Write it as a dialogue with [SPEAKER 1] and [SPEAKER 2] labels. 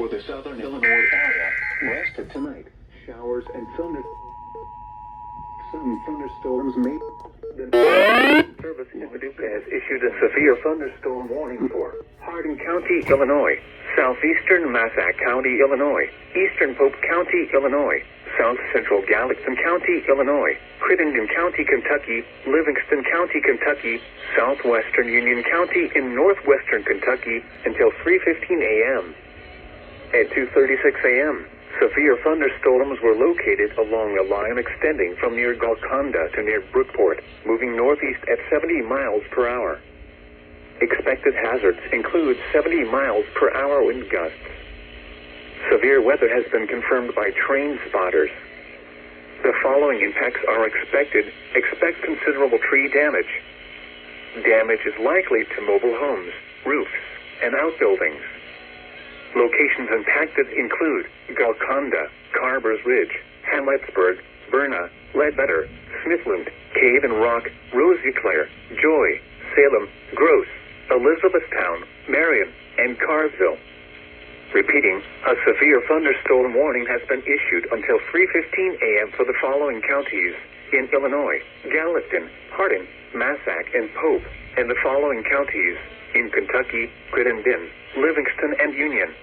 [SPEAKER 1] for the southern Illinois area. West of tonight, showers and thunder. Some thunderstorms may.
[SPEAKER 2] Service in Paducah has issued a severe thunderstorm warning for Hardin County, Illinois, southeastern Massac County, Illinois, eastern Pope County, Illinois, south central Gallatin County, Illinois, Crittenden County, Kentucky, Livingston County, Kentucky, southwestern Union County in northwestern Kentucky until 3:15 a.m. At 2:36 a.m., severe thunderstorms were located along a line extending from near Golconda to near Brookport, moving northeast at 70 miles per hour. Expected hazards include 70 miles per hour wind gusts. Severe weather has been confirmed by train spotters. The following impacts are expected. Expect considerable tree damage. Damage is likely to mobile homes, roofs, and outbuildings. Locations impacted include Golconda, Carver's Ridge, Hamletsburg, Berna, Ledbetter, Smithland, Cave and Rock, Rosiclare, Joy, Salem, Gross, Elizabethtown, Marion, and Carsville. Repeating, a severe thunderstorm warning has been issued until 3:15 a.m. for the following counties in Illinois: Gallatin, Hardin, Massac, and Pope, and the following counties in Kentucky: Crittenden, Livingston, and Union.